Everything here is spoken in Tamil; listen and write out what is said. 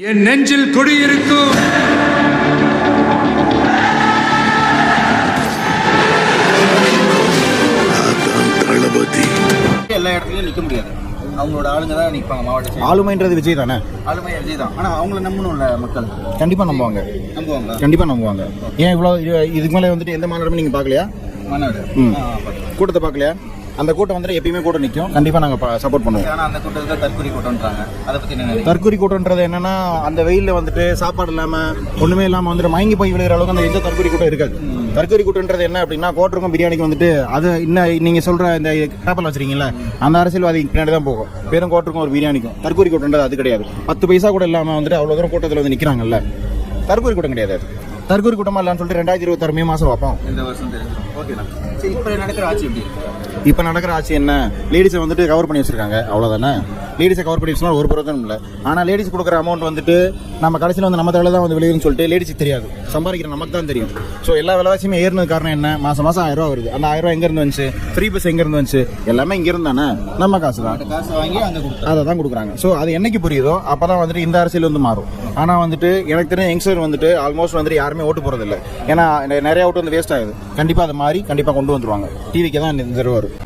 என் நெஞ்சில் குடியிருக்கும் தளபதி. எல்லா இடத்துலயும் நிக்க முடியாது. அவங்களோட ஆளுங்க தான் நிற்பாங்க. மாவட்ட ஆளுமைன்றது விஜய் தானே? ஆளுமை விஜய் தான். ஆனால் அவங்கள நம்பணும்ல மக்கள். கண்டிப்பாக நம்புவாங்க. கண்டிப்பாக நம்புவாங்க. ஏன் இவ்வளோ இதுக்கு மேலே வந்துட்டு எந்த மாநாடுமே நீங்கள் பார்க்கலையா? மாநாடு கூட்டத்தை பார்க்கலையா? அந்த கூட்டம் வந்துட்டு எப்பயுமே கூட நிற்கும். கண்டிப்பாக நாங்கள் சப்போர்ட் பண்ணுவோம். ஆனால் அந்த கூட்டத்தில் தற்கொலை கூட்டம்ன்றாங்க. அதை பற்றி என்ன? தற்கொலை கூட்டம்ன்றது என்னன்னா, அந்த வெயிலில் வந்துட்டு சாப்பாடு இல்லாமல் ஒன்றுமே இல்லாமல் வந்துட்டு மயங்கி போய் விழுகிற அளவுக்கு அந்த எந்த தற்கொலை கூட்டம் இருக்காது. தற்கொலை கூட்டம்ன்றது என்ன அப்படின்னா, கோட்டருக்கும் பிரியாணிக்கு வந்துட்டு அது இன்னும் நீங்கள் சொல்கிற இந்த பேப்பரில் வச்சுருக்கீங்களா, அந்த அரசியல்வாதி பின்னாடி தான் போகும். பேரும் கோட்டருக்கும் ஒரு பிரியாணிக்கும். தற்கொலை கூட்டம்ன்றது அது கிடையாது. 10 பைசா கூட இல்லாமல் வந்துட்டு அவ்வளோ தூரம் கூட்டத்தில் வந்து நிற்கிறாங்கல்ல, தற்கொலை கூட்டம் கிடையாது. தற்கொலை கூட்டமாக இல்லைன்னு சொல்லிட்டு 2026 மே மாதம் வைப்போம். இந்த வருஷம் தெரிஞ்சிடும். ஓகேண்ணா. சரி, இப்போ நடக்கிற ஆட்சி எப்படி? இப்போ நடக்கிற ஆட்சி என்ன, லேடிஸை வந்துட்டு கவர் பண்ணி வச்சிருக்காங்க, அவ்வளோதானே. லேடிஸை கவர் பண்ணி வச்சுனா ஒரு பிரயோஜனம் இல்லை. ஆனால் லேடிஸ் கொடுக்குற அமௌண்ட் வந்துட்டு நம்ம கடைசியில் வந்து நம்ம தலையில் தான் வந்து விளையுதுன்னு சொல்லிட்டு லேடிஸுக்கு தெரியாது. சம்பாதிக்கிற நமக்கு தான் தெரியும். ஸோ எல்லா விலைவாசியுமே ஏறினது காரணம் என்ன? மாதம் 1000 ரூபா வருது. அந்த 1000 ரூபா எங்கேருந்து வந்துச்சு? ஃப்ரீ பஸ் எங்கேருந்து வந்துச்சு? எல்லாமே இங்கேருந்து தானே, நம்ம காசு தான். காசு வாங்கி அங்கே அதை தான் கொடுக்குறாங்க. ஸோ அது என்னைக்கு புரியுதோ அப்போ தான் வந்துட்டு இந்த அரசியல் வந்து மாறும். ஆனால் வந்துட்டு எனக்கு தெரிஞ்ச யங்ஸ்டர் வந்துட்டு ஆல்மோஸ்ட் வந்துட்டு யாருமே ஓட்டு போகிறதில்லை. ஏன்னா நிறைய ஓட்டு வந்து வேஸ்ட் ஆகுது. கண்டிப்பாக அது மாறி கண்டிப்பாக கொண்டு வந்துருவாங்க. டிவிக்கு தான் இந்த தடவை வரும்.